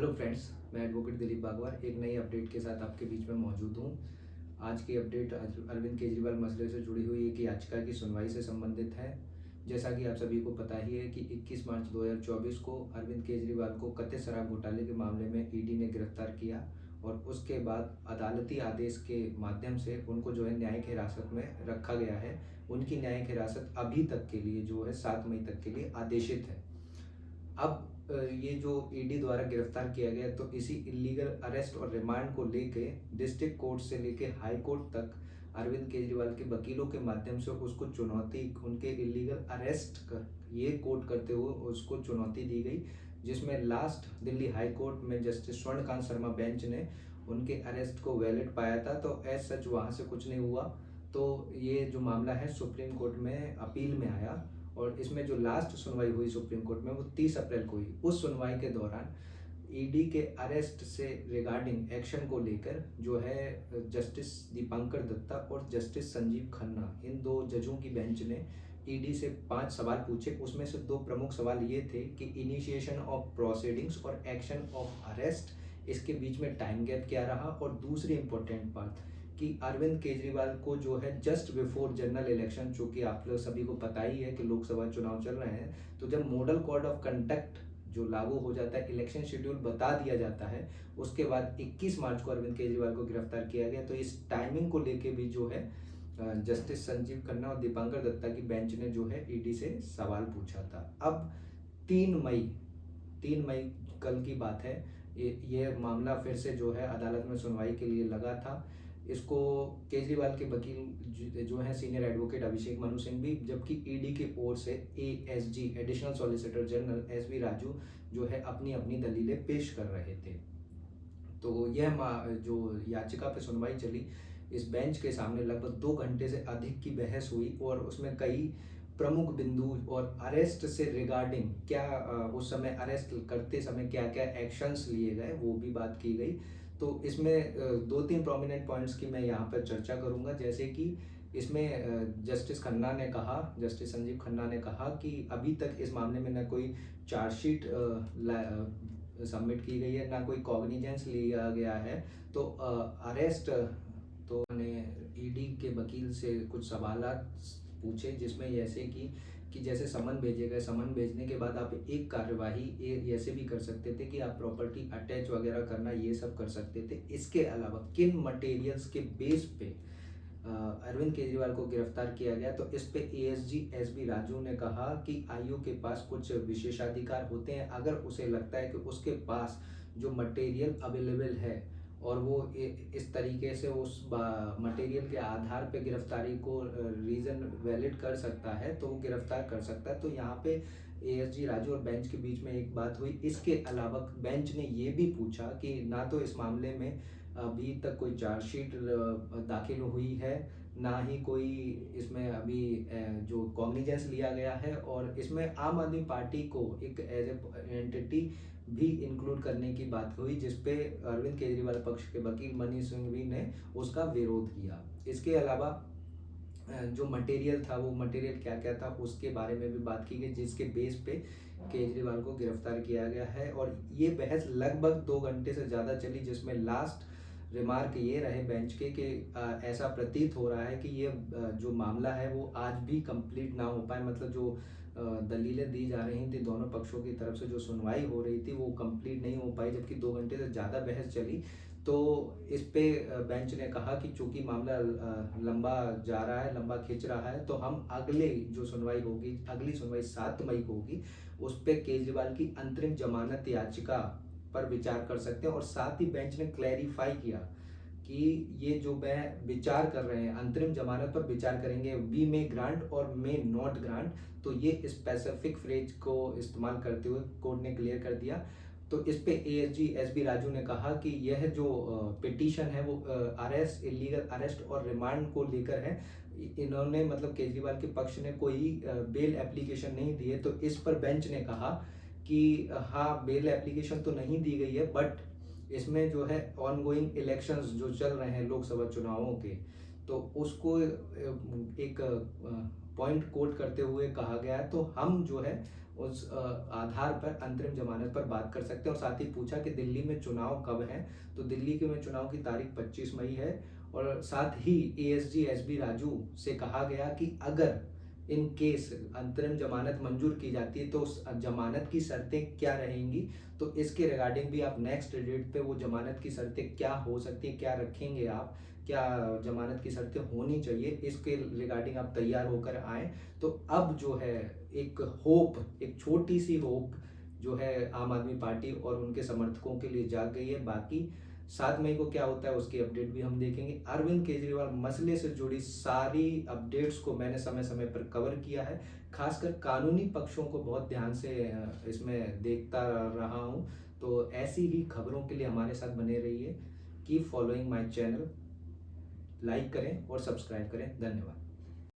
Hello friends, मैं advocate Dilip Bagwar एक नई अपडेट के साथ आपके बीच में मौजूद हूँ। आज की अपडेट अरविंद केजरीवाल मसले से जुड़ी हुई एक याचिका की सुनवाई से संबंधित है। जैसा कि आप सभी को पता ही है कि 21 मार्च 2024 को अरविंद केजरीवाल को कथित शराब घोटाले के मामले में ईडी ने गिरफ्तार किया और उसके बाद अदालती आदेश के माध्यम से उनको जो है न्यायिक हिरासत में रखा गया है। उनकी न्यायिक हिरासत अभी तक के लिए जो है 7 मई तक के लिए आदेशित है। अब ये जो ईडी द्वारा गिरफ्तार किया गया तो इसी इलीगल अरेस्ट और रिमांड को लेके डिस्ट्रिक्ट कोर्ट से लेके हाई कोर्ट तक अरविंद केजरीवाल के वकीलों के माध्यम से उसको चुनौती, उनके इलीगल अरेस्ट कर ये कोर्ट करते हुए उसको चुनौती दी गई, जिसमें लास्ट दिल्ली हाई कोर्ट में जस्टिस स्वर्णकांत शर्मा बेंच ने उनके अरेस्ट को वैलिड पाया था। तो एज सच वहाँ से कुछ नहीं हुआ। तो ये जो मामला है सुप्रीम कोर्ट में अपील में आया और इसमें जो लास्ट सुनवाई हुई सुप्रीम कोर्ट में वो 30 अप्रैल को हुई। उस सुनवाई के दौरान ईडी के अरेस्ट से रिगार्डिंग एक्शन को लेकर जो है जस्टिस दीपांकर दत्ता और जस्टिस संजीव खन्ना, इन दो जजों की बेंच ने ईडी से 5 सवाल पूछे। उसमें से 2 प्रमुख सवाल ये थे कि इनिशिएशन ऑफ प्रोसीडिंग्स और एक्शन ऑफ अरेस्ट, इसके बीच में टाइम गैप क्या रहा, और दूसरी इंपॉर्टेंट बात कि अरविंद केजरीवाल को जो है जस्ट बिफोर जनरल इलेक्शन, चूंकि आप लोग सभी को पता ही है कि लोकसभा चुनाव चल रहे हैं, तो जब मॉडल कोड ऑफ कंडक्ट जो लागू हो जाता है, इलेक्शन शेड्यूल बता दिया जाता है, उसके बाद 21 मार्च को अरविंद केजरीवाल को गिरफ्तार किया गया। तो इस टाइमिंग को लेके भी जो है जस्टिस संजीव खन्ना और दीपांकर दत्ता की बेंच ने जो है ईडी से सवाल पूछा था। अब 3 मई कल की बात है, ये मामला फिर से जो है अदालत में सुनवाई के लिए लगा था। इसको केजरीवाल के वकील जो है सीनियर एडवोकेट अभिषेक मनु सिंह भी, जबकि ईडी की ओर से ASG additional solicitor general SV Raju जो है अपनी अपनी दलीलें पेश कर रहे थे। तो यह जो याचिका पे सुनवाई चली, इस बेंच के सामने लगभग 2 घंटे से अधिक की बहस हुई और उसमें कई प्रमुख बिंदु और अरेस्ट से रिगार्डिंग क्या उस समय अरेस्ट करते समय क्या क्या एक्शंस लिए गए वो भी बात की गई। तो इसमें 2-3 प्रोमिनेंट पॉइंट्स की मैं यहाँ पर चर्चा करूँगा। जैसे कि इसमें जस्टिस खन्ना ने कहा, जस्टिस संजीव खन्ना ने कहा कि अभी तक इस मामले में न कोई चार्जशीट सबमिट की गई है, ना कोई कॉग्निजेंस लिया गया है। तो अरेस्ट तो ने ईडी के वकील से कुछ सवाल पूछे, जिसमें जैसे कि जैसे समन भेजे गए, समन भेजने के बाद आप एक कार्यवाही ऐसे भी कर सकते थे कि आप प्रॉपर्टी अटैच वगैरह करना ये सब कर सकते थे। इसके अलावा किन मटेरियल्स के बेस पे अरविंद केजरीवाल को गिरफ्तार किया गया, तो इस पे एएसजी एसबी राजू ने कहा कि आयोग के पास कुछ विशेषाधिकार होते हैं। अगर उसे लगता है कि उसके पास जो मटेरियल अवेलेबल है और वो इस तरीके से उस मटेरियल के आधार पे गिरफ्तारी को रीज़न वैलिड कर सकता है तो वो गिरफ्तार कर सकता है। तो यहाँ पे एएसजी राजू और बेंच के बीच में एक बात हुई। इसके अलावा बेंच ने ये भी पूछा कि ना तो इस मामले में अभी तक कोई चार्जशीट दाखिल हुई है, ना ही कोई इसमें अभी जो कॉग्निजेंस लिया गया है, और इसमें आम आदमी पार्टी को एक एज ए एंटिटी भी इंक्लूड करने की बात हुई, जिसपे अरविंद केजरीवाल पक्ष के वकील मनीष सिंघवी ने उसका विरोध किया। इसके अलावा जो मटेरियल था वो मटेरियल क्या क्या था उसके बारे में भी बात की गई, जिसके बेस पे केजरीवाल को गिरफ्तार किया गया है। और ये बहस लगभग 2 घंटे से ज़्यादा चली, जिसमें लास्ट रिमार्क ये रहे बेंच के कि ऐसा प्रतीत हो रहा है कि ये जो मामला है वो आज भी कंप्लीट ना हो पाए। मतलब जो दलीलें दी जा रही थी दोनों पक्षों की तरफ से, जो सुनवाई हो रही थी वो कंप्लीट नहीं हो पाई, जबकि 2 घंटे से ज़्यादा बहस चली। तो इस पे बेंच ने कहा कि चूंकि मामला लंबा जा रहा है, लंबा खिंच रहा है, तो हम अगले जो सुनवाई होगी, अगली सुनवाई 7 मई को होगी, उस पे केजरीवाल की अंतरिम जमानत याचिका पर विचार कर सकते हैं। और साथ ही बेंच ने क्लैरिफाई किया कि ये जो वह विचार कर रहे हैं अंतरिम जमानत पर विचार करेंगे, वी मे ग्रांट और मे नॉट ग्रांट, तो ये स्पेसिफिक फ्रेज को इस्तेमाल करते हुए कोर्ट ने क्लियर कर दिया। तो इस पे एएसजी एसबी राजू ने कहा कि यह जो पिटीशन है वो अरेस्ट, इलीगल अरेस्ट और रिमांड को लेकर है। इन्होंने मतलब केजरीवाल के पक्ष ने कोई बेल एप्लीकेशन नहीं दी है। तो इस पर बेंच ने कहा कि हाँ, बेल एप्लीकेशन तो नहीं दी गई है, बट इसमें जो है ऑनगोइंग इलेक्शंस जो चल रहे हैं लोकसभा चुनावों के, तो उसको एक पॉइंट कोट करते हुए कहा गया है। तो हम जो है उस आधार पर अंतरिम जमानत पर बात कर सकते हैं। और साथ ही पूछा कि दिल्ली में चुनाव कब है, तो दिल्ली के में चुनाव की तारीख 25 मई है। और साथ ही एएसजी एसबी राजू से कहा गया कि अगर इन केस अंतरिम जमानत मंजूर की जाती है तो उस जमानत की शर्तें क्या रहेंगी, तो इसके रिगार्डिंग भी आप नेक्स्ट डेट पे वो जमानत की शर्तें क्या हो सकती है, क्या रखेंगे आप, क्या जमानत की शर्तें होनी चाहिए, इसके रिगार्डिंग आप तैयार होकर आए। तो अब जो है एक होप, एक छोटी सी होप जो है आम आदमी पार्टी और उनके समर्थकों के लिए जाग गई है। बाकी 7 मई को क्या होता है उसकी अपडेट भी हम देखेंगे। अरविंद केजरीवाल मसले से जुड़ी सारी अपडेट्स को मैंने समय समय पर कवर किया है, खासकर कानूनी पक्षों को बहुत ध्यान से इसमें देखता रहा हूँ। तो ऐसी ही खबरों के लिए हमारे साथ बने रहिए। Keep following my channel, like करें और सब्सक्राइब करें। धन्यवाद।